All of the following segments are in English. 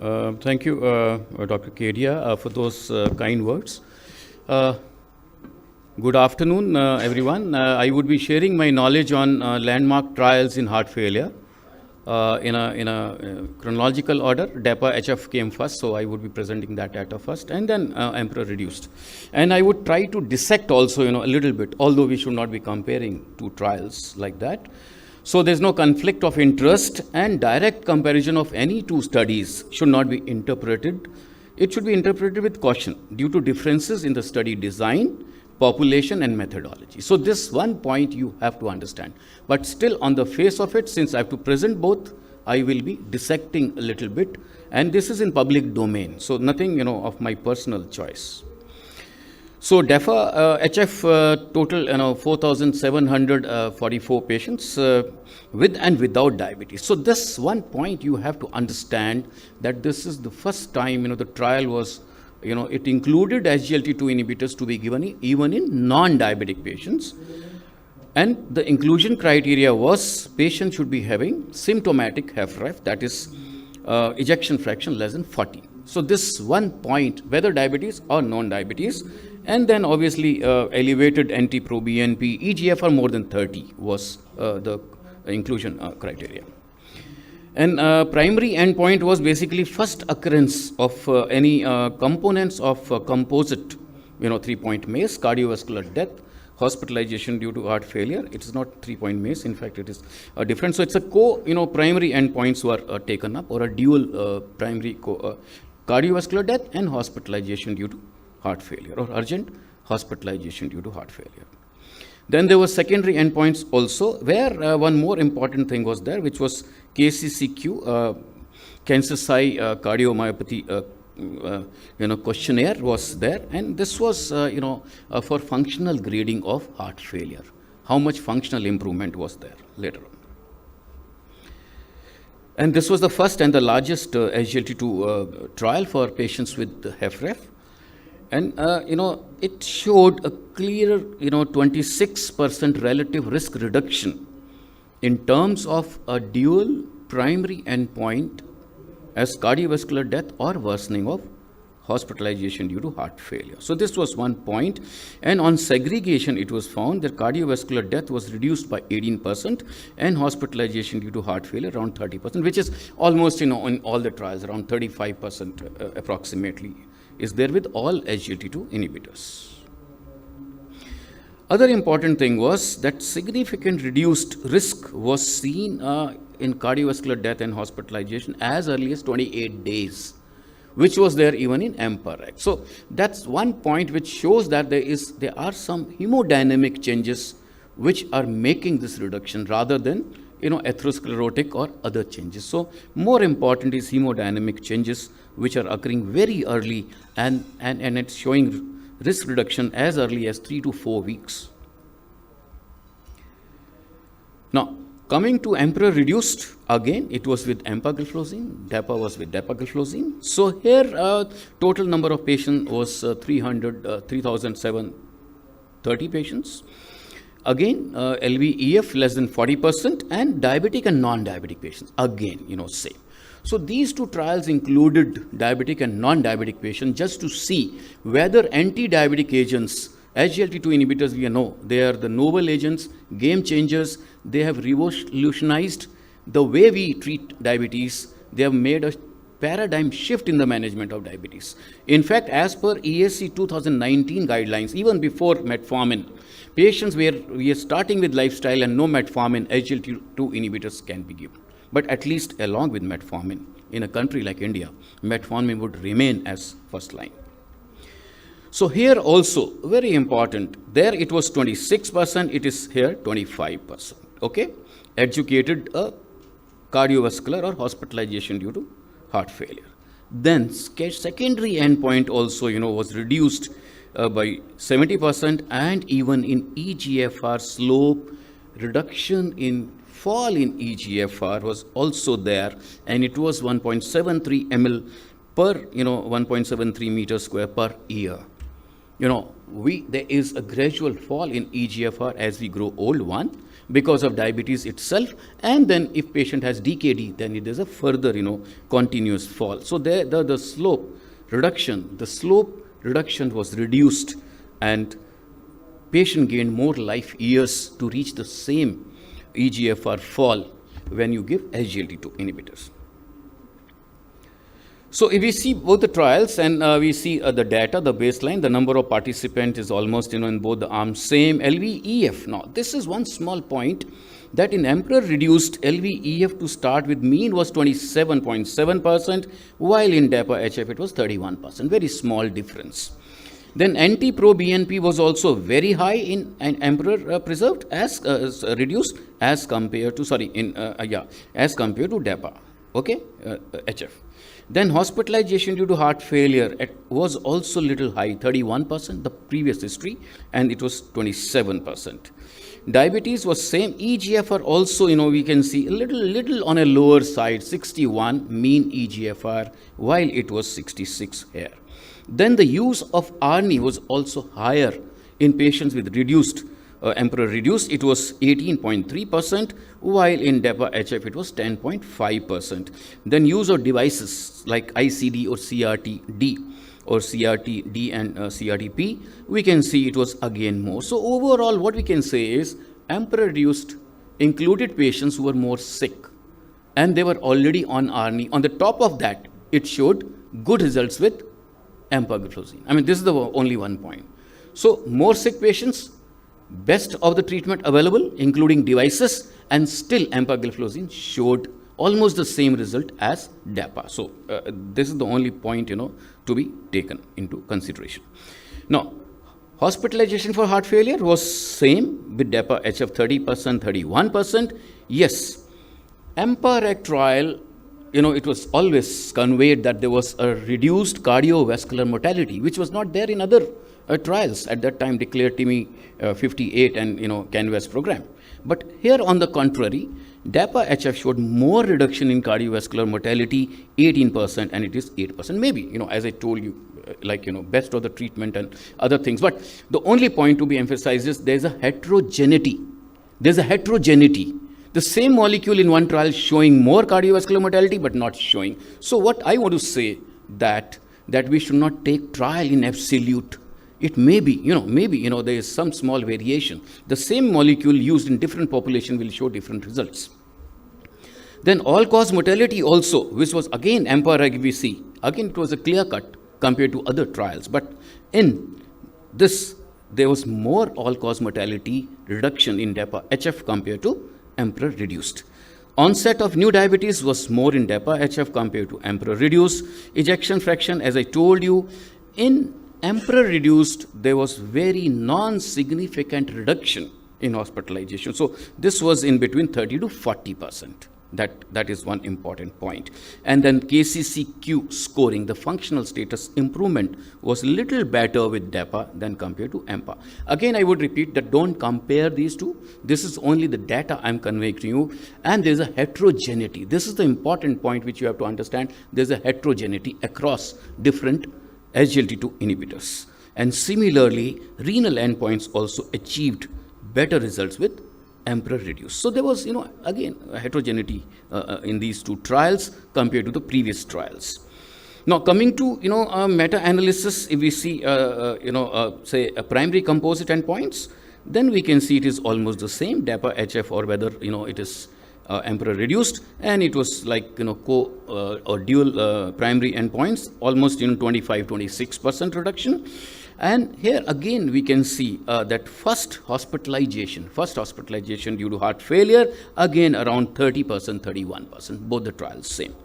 Thank you, Dr. Kedia, for those kind words. Good afternoon, everyone. I would be sharing my knowledge on landmark trials in heart failure in a chronological order. DAPA HF came first, so I would be presenting that data first, and then EMPEROR reduced. And I would try to dissect also, a little bit, although we should not be comparing two trials like that. So there's no conflict of interest, and direct comparison of any two studies should not be interpreted. It should be interpreted with caution due to differences in the study design, population, and methodology. So this one point you have to understand. But still, on the face of it, since I have to present both, I will be dissecting a little bit, and this is in public domain, so nothing of my personal choice. So DAPA HF total 4,744 patients with and without diabetes. So this one point you have to understand, that this is the first time the trial was it included SGLT2 inhibitors to be given even in non-diabetic patients. And the inclusion criteria was patient should be having symptomatic HFrEF, that is ejection fraction less than 40. So this one point, whether diabetes or non-diabetes, and then obviously elevated NT-proBNP, EGFR more than 30 was the inclusion criteria. And primary endpoint was basically first occurrence of any components of composite, 3-point MACE, cardiovascular death, hospitalization due to heart failure. It is not 3-point MACE. In fact, it is different. So it's a primary endpoints were taken up, or a dual primary cardiovascular death and hospitalization due to heart failure, or urgent hospitalization due to heart failure. Then there were secondary endpoints also, where one more important thing was there, which was KCCQ, Kansas-Ci cardiomyopathy questionnaire was there, and this was for functional grading of heart failure. How much functional improvement was there later on. And this was the first and the largest SGLT2 trial for patients with HFrEF. And, it showed a clear, 26% relative risk reduction in terms of a dual primary endpoint as cardiovascular death or worsening of hospitalization due to heart failure. So this was one point. And on segregation, it was found that cardiovascular death was reduced by 18% and hospitalization due to heart failure around 30%, which is almost, in all the trials, around 35% approximately is there with all SGLT2 inhibitors. Other important thing was that significant reduced risk was seen in cardiovascular death and hospitalization as early as 28 days, which was there even in EMPEROR. So that's one point which shows that there are some hemodynamic changes which are making this reduction rather than atherosclerotic or other changes. So more important is hemodynamic changes which are occurring very early, and it's showing risk reduction as early as 3 to 4 weeks. Now, coming to EMPEROR reduced, again, it was with empagliflozin, DAPA was with dapagliflozin. So here, total number of patients was 3,730 patients. Again, LVEF less than 40%, and diabetic and non-diabetic patients, again, same. So these two trials included diabetic and non-diabetic patients just to see whether anti-diabetic agents, SGLT2 inhibitors, we know they are the novel agents, game changers. They have revolutionized the way we treat diabetes. They have made a paradigm shift in the management of diabetes. In fact, as per ESC 2019 guidelines, even before metformin, patients where we are starting with lifestyle and no metformin, SGLT2 inhibitors can be given. But at least along with metformin, in a country like India, metformin would remain as first line. So here also, very important, there it was 26%, it is here 25%, okay? Educated cardiovascular or hospitalization due to heart failure. Then secondary endpoint also, was reduced by 70%, and even in EGFR slope, reduction in fall in EGFR was also there, and it was 1.73 ml per, 1.73 meters square per year. There is a gradual fall in EGFR as we grow old, one, because of diabetes itself. And then if patient has DKD, then it is a further, continuous fall. So there, the slope reduction was reduced, and patient gained more life years to reach the same EGFR fall when you give SGLT2 inhibitors. So if we see both the trials and we see the data, the baseline, the number of participants is almost, in both the arms same. LVEF. Now, this is one small point, that in EMPEROR reduced, LVEF to start with mean was 27.7%, while in DAPA-HF it was 31%. Very small difference. Then NT-proBNP was also very high in EMPEROR preserved as reduced as compared to as compared to DAPA. Okay, HF. Then hospitalization due to heart failure was also little high, 31%, the previous history, and it was 27%. Diabetes was same. EGFR also, we can see a little on a lower side, 61 mean EGFR, while it was 66 here. Then the use of ARNI was also higher in patients with reduced EMPEROR reduced, it was 18.3%, while in DAPA-HF it was 10.5%. Then use of devices like ICD or CRT-D or CRT-D and CRT-P, we can see it was again more. So overall, what we can say is EMPEROR reduced included patients who were more sick, and they were already on ARNI. On the top of that, it showed good results with empagliflozin. I mean, this is the only one point. So more sick patients, best of the treatment available, including devices, and still empagliflozin showed almost the same result as DAPA. So this is the only point, to be taken into consideration. Now, hospitalization for heart failure was same with DAPA-HF 30%, 31%. Yes, EMPA-REG trial, it was always conveyed that there was a reduced cardiovascular mortality, which was not there in other trials at that time, declared TIMI 58 and CANVAS program. But here, on the contrary, DAPA-HF showed more reduction in cardiovascular mortality, 18%, and it is 8%. Maybe, as I told you, best of the treatment and other things. But the only point to be emphasized is there's a heterogeneity. The same molecule in one trial showing more cardiovascular mortality, but not showing. So what I want to say that we should not take trial in absolute. It may be, there is some small variation. The same molecule used in different population will show different results. Then all-cause mortality also, which was again EMPA-REG we see. Again, it was a clear cut compared to other trials. But in this, there was more all-cause mortality reduction in DAPA-HF compared to EMPEROR reduced. Onset of new diabetes was more in DAPA-HF compared to EMPEROR reduced. Ejection fraction, as I told you, in EMPEROR reduced, there was very non-significant reduction in hospitalization. So this was in between 30 to 40%. That is one important point. And then KCCQ scoring, the functional status improvement, was a little better with DAPA than compared to EMPA. Again, I would repeat that don't compare these two. This is only the data I'm conveying to you. And there's a heterogeneity. This is the important point which you have to understand. There's a heterogeneity across different SGLT2 inhibitors. And similarly, renal endpoints also achieved better results with EMPEROR reduced. So there was, again, a heterogeneity in these two trials compared to the previous trials. Now, coming to, meta-analysis, if we see, say, a primary composite endpoints, then we can see it is almost the same, DAPA-HF, or whether, it is EMPEROR reduced, and it was like, or dual primary endpoints, almost, 25-26% reduction. And here again we can see that first hospitalization due to heart failure, again around 30%, 31%, both the trials same.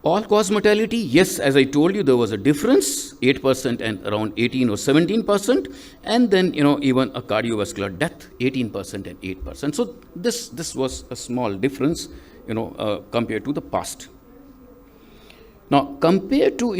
All-cause mortality, yes, as I told you, there was a difference, 8% and around 18 or 17%, and then, even a cardiovascular death, 18% and 8%. So this was a small difference, compared to the past. Now, compared to,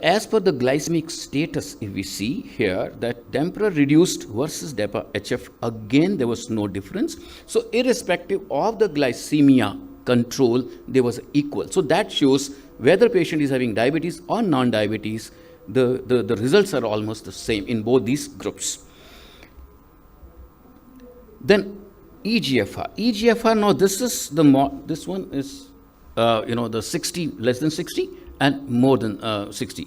as per the glycemic status, if we see here that EMPEROR reduced versus DAPA-HF, again, there was no difference. So, irrespective of the glycemia control, there was equal. So, that shows whether patient is having diabetes or non-diabetes, the results are almost the same in both these groups. Then, EGFR, now this is this one is, the 60, less than 60 and more than 60.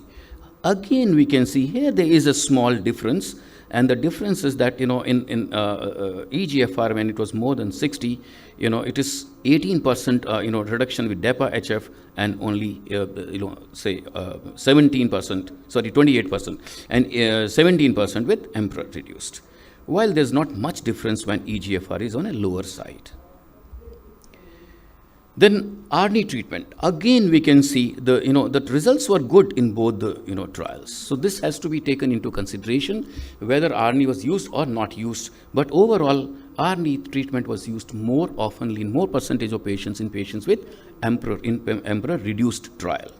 Again, we can see here there is a small difference, and the difference is that, in EGFR, when it was more than 60, it is 18%, reduction with DAPA-HF, and only, say 17%, sorry, 28%, and 17% with Emperor reduced. While there's not much difference when EGFR is on a lower side. Then ARNI treatment. Again, we can see the results were good in both the trials. So this has to be taken into consideration whether ARNI was used or not used. But overall, ARNI treatment was used more oftenly in more percentage of patients in patients with Emperor reduced trial.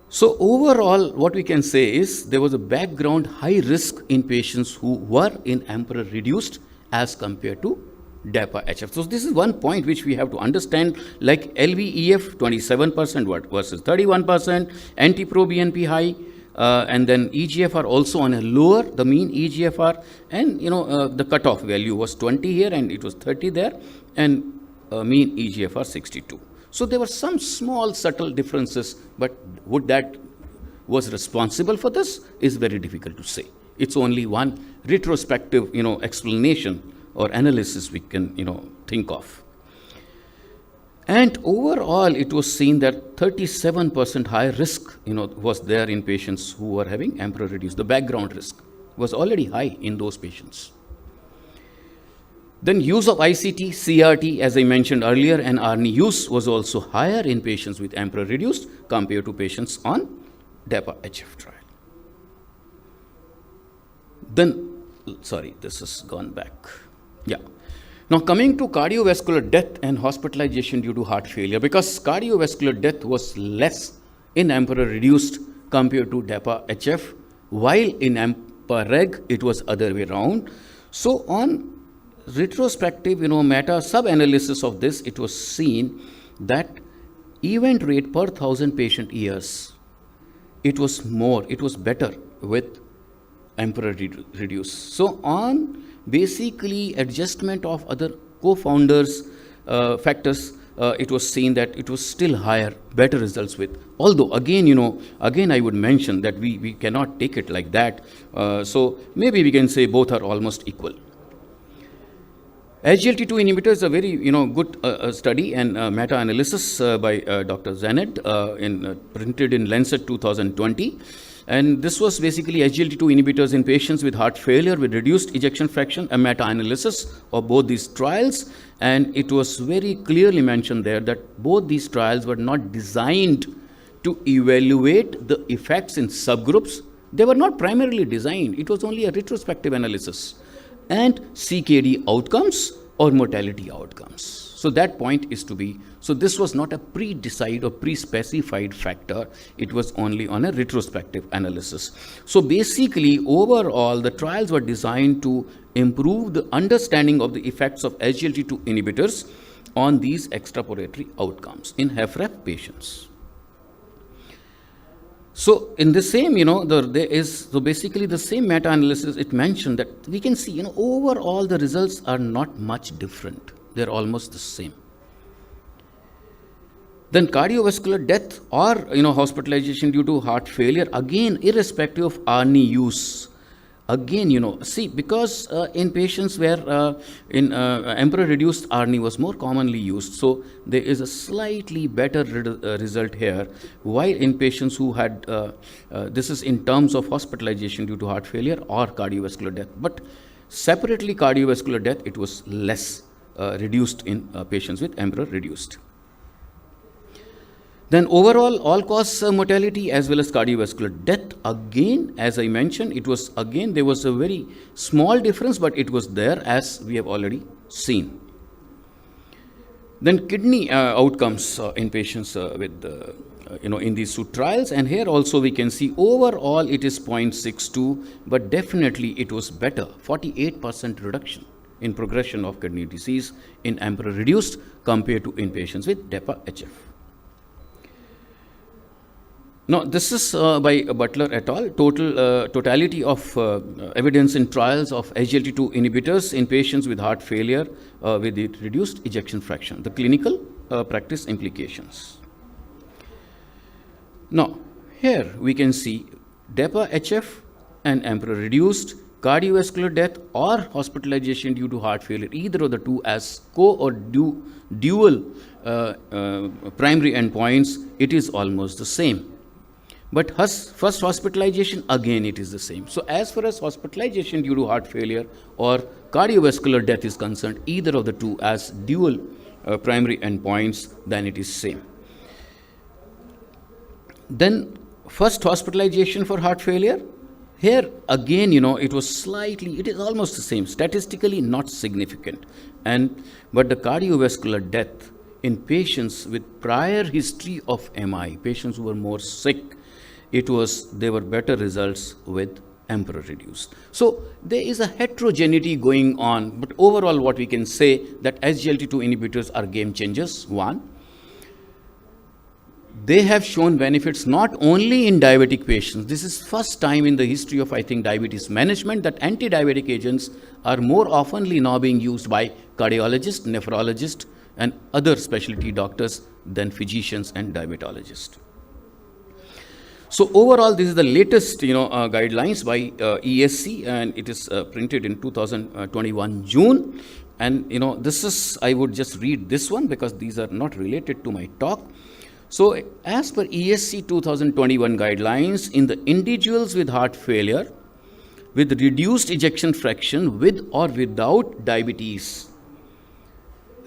So overall, what we can say is there was a background high risk in patients who were in Emperor reduced as compared to DAPA-HF. So this is one point which we have to understand, like LVEF 27% versus 31%, anti-pro-BNP high, and then EGFR also on a lower, the mean EGFR, and the cutoff value was 20 here and it was 30 there, and mean EGFR 62. So there were some small subtle differences, but would that was responsible for this is very difficult to say. It's only one retrospective, explanation or analysis we can, think of. And overall, it was seen that 37% high risk, was there in patients who were having Emperor reduced. The background risk was already high in those patients. Then use of ICT, CRT, as I mentioned earlier, and ARNI use was also higher in patients with Emperor reduced compared to patients on DAPA-HF trial. Then, sorry, this has gone back. Yeah. Now coming to cardiovascular death and hospitalization due to heart failure, because cardiovascular death was less in Emperor reduced compared to DAPA-HF, while in EMPA-REG it was other way around. So on retrospective, meta sub-analysis of this, it was seen that event rate per 1,000 patient years, it was better with Emperor reduced. So on basically adjustment of other co-founders factors, it was seen that it was still higher, better results with. Although again, again I would mention that we cannot take it like that. So maybe we can say both are almost equal. SGLT2 inhibitor is a very good study and meta-analysis by Dr. Zanet printed in Lancet 2020. And this was basically SGLT2 inhibitors in patients with heart failure with reduced ejection fraction, a meta-analysis of both these trials. And it was very clearly mentioned there that both these trials were not designed to evaluate the effects in subgroups. They were not primarily designed. It was only a retrospective analysis. And CKD outcomes or mortality outcomes. So that point is to be, so this was not a pre-decided or pre-specified factor, it was only on a retrospective analysis. So basically, overall, the trials were designed to improve the understanding of the effects of SGLT2 inhibitors on these extrapolatory outcomes in HFrEF patients. So in the same, so basically the same meta-analysis, it mentioned that we can see, overall the results are not much different. They're almost the same. Then cardiovascular death or, hospitalization due to heart failure, again, irrespective of ARNI use. Again, see, because in patients where in Emperor reduced ARNI was more commonly used, so there is a slightly better result here, while in patients who had, this is in terms of hospitalization due to heart failure or cardiovascular death, but separately cardiovascular death, it was less reduced in patients with Emperor reduced. Then overall, all-cause mortality as well as cardiovascular death, again, as I mentioned, it was again, there was a very small difference, but it was there as we have already seen. Then kidney outcomes in patients with, in these two trials, and here also we can see overall it is 0.62, but definitely it was better, 48% reduction in progression of kidney disease in Emperor reduced compared to in patients with DAPA-HF. No, this is by Butler et al. Totality of evidence in trials of SGLT2 inhibitors in patients with heart failure with the reduced ejection fraction, the clinical practice implications. Now, here we can see DAPA-HF and EMPEROR reduced cardiovascular death or hospitalization due to heart failure, either of the two as or dual primary endpoints, it is almost the same. But first hospitalization, again it is the same. So as far as hospitalization due to heart failure or cardiovascular death is concerned, either of the two as dual primary endpoints, then it is same. Then first hospitalization for heart failure, here again, it is almost the same, statistically not significant. But the cardiovascular death in patients with prior history of MI, patients who were more sick, there were better results with EMPEROR reduced. So there is a heterogeneity going on, but overall what we can say that SGLT2 inhibitors are game changers. One, they have shown benefits not only in diabetic patients. This is first time in the history of, I think, diabetes management that anti-diabetic agents are more oftenly now being used by cardiologists, nephrologists, and other specialty doctors than physicians and diabetologists. So overall, this is the latest, guidelines by ESC, and it is printed in 2021 June. And this is, I would just read this one because these are not related to my talk. So as per ESC 2021 guidelines, in the individuals with heart failure with reduced ejection fraction with or without diabetes,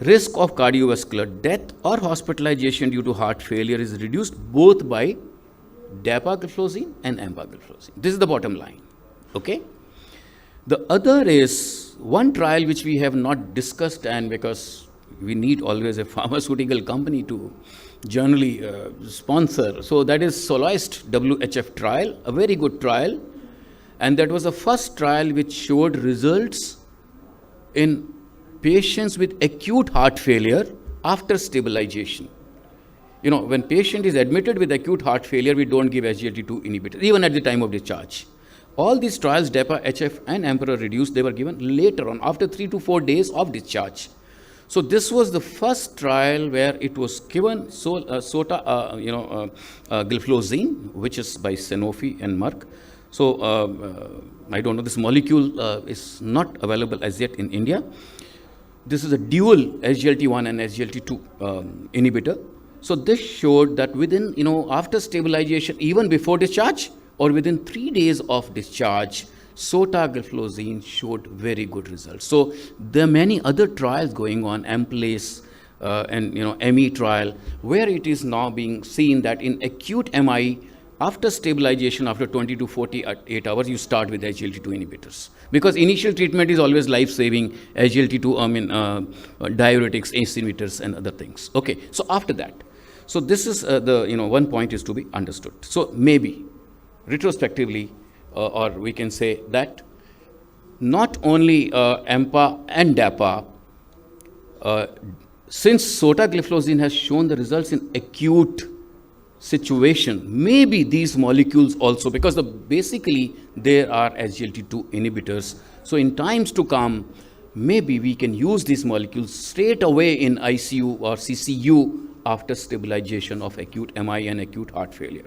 risk of cardiovascular death or hospitalization due to heart failure is reduced both by dapagliflozin and empagliflozin. This is the bottom line. Okay. The other is one trial which we have not discussed, and because we need always a pharmaceutical company to generally sponsor. So that is Soloist WHF trial, a very good trial. And that was the first trial which showed results in patients with acute heart failure after stabilization. When patient is admitted with acute heart failure, we don't give SGLT2 inhibitors, even at the time of discharge. All these trials, DAPA-HF and EMPEROR reduced, they were given later on, after 3 to 4 days of discharge. So this was the first trial where it was given gliflozin, which is by Sanofi and Merck. So I don't know, this molecule is not available as yet in India. This is a dual SGLT1 and SGLT2 inhibitor. So this showed that within, after stabilization, even before discharge or within 3 days of discharge, sotagliflozin showed very good results. So there are many other trials going on, MPLACE and ME trial, where it is now being seen that in acute MI, after stabilization, after 20 to 48 hours, you start with SGLT2 inhibitors. Because initial treatment is always life-saving, SGLT2, diuretics, ACE inhibitors, and other things. Okay, so after that. So this is one point is to be understood. So maybe, retrospectively, or we can say that not only EMPA and DAPA, since sotagliflozin has shown the results in acute situation, maybe these molecules also, because basically there are SGLT2 inhibitors. So in times to come, maybe we can use these molecules straight away in ICU or CCU after stabilization of acute MI and acute heart failure.